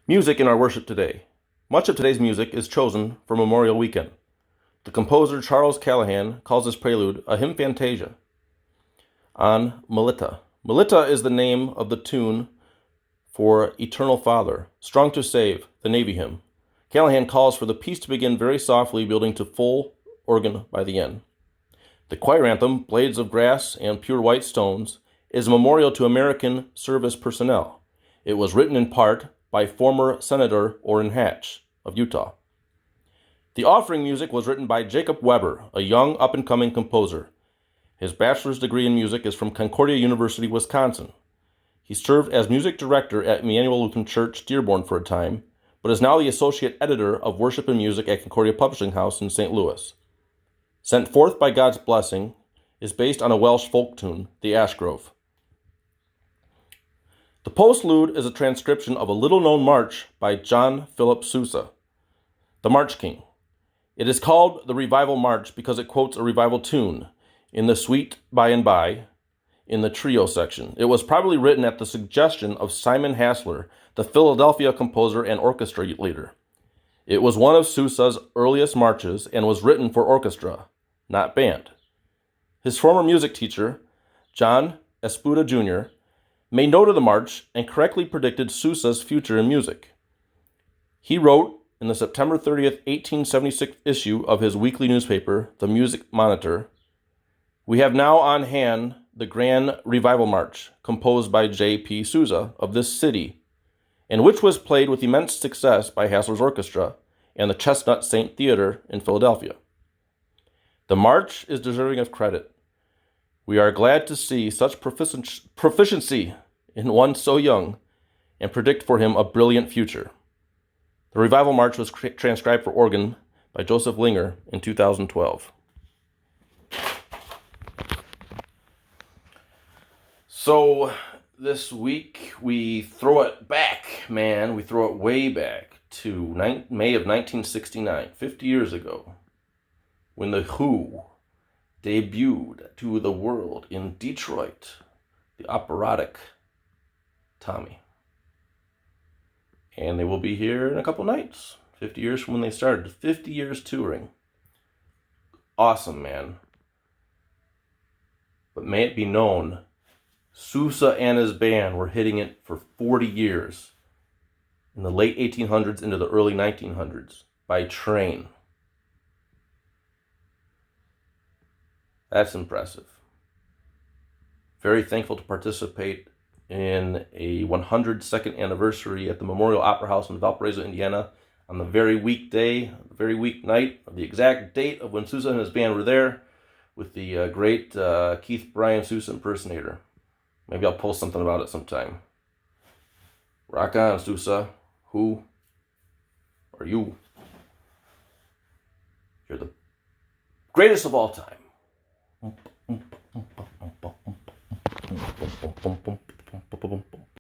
Music in our worship today. Much of today's music is chosen for Memorial Weekend. The composer Charles Callahan calls this prelude a hymn fantasia on Melita. Melita is the name of the tune for Eternal Father, Strong to Save, the Navy hymn. Callahan calls for the piece to begin very softly, building to full organ by the end. The choir anthem, Blades of Grass and Pure White Stones, is a memorial to American service personnel. It was written in part by former Senator Orrin Hatch of Utah. The offering music was written by Jacob Weber, a young up-and-coming composer. His bachelor's degree in music is from Concordia University, Wisconsin. He served as music director at Emmanuel Lutheran Church, Dearborn for a time, but is now the associate editor of worship and music at Concordia Publishing House in St. Louis. Sent Forth by God's Blessing is based on a Welsh folk tune, The Ash Grove. The postlude is a transcription of a little-known march by John Philip Sousa, the March King. It is called the Revival March because it quotes a revival tune in the Sweet By and By in the trio section. It was probably written at the suggestion of Simon Hassler, the Philadelphia composer and orchestra leader. It was one of Sousa's earliest marches and was written for orchestra, not band. His former music teacher, John Espuda Jr., made note of the march and correctly predicted Sousa's future in music. He wrote in the September 30th, 1876 issue of his weekly newspaper, The Music Monitor, "We have now on hand the Grand Revival March, composed by J.P. Sousa of this city, and which was played with immense success by Hassler's Orchestra and the Chestnut Saint Theater in Philadelphia. The march is deserving of credit. We are glad to see such proficiency in one so young and predict for him a brilliant future." The Revival March was transcribed for organ by Joseph Linger in 2012. So this week we throw it back, man. We throw it way back to May of 1969, 50 years ago, when The Who debuted to the world in Detroit, the operatic Tommy. And they will be here in a couple nights, 50 years from when they started. 50 years touring. Awesome, man. But may it be known, Sousa and his band were hitting it for 40 years, in the late 1800s into the early 1900s, by train. That's impressive. Very thankful to participate in a 102nd anniversary at the Memorial Opera House in Valparaiso, Indiana, on the very week night of the exact date of when Sousa and his band were there, with the great Keith Bryan Sousa impersonator. Maybe I'll post something about it sometime. Rock on, Sousa. Who are you? You're the greatest of all time. Boom, boom, boom, boom, boom, boom, boom, boom, boom, boom, boom, boom, boom, boom, boom.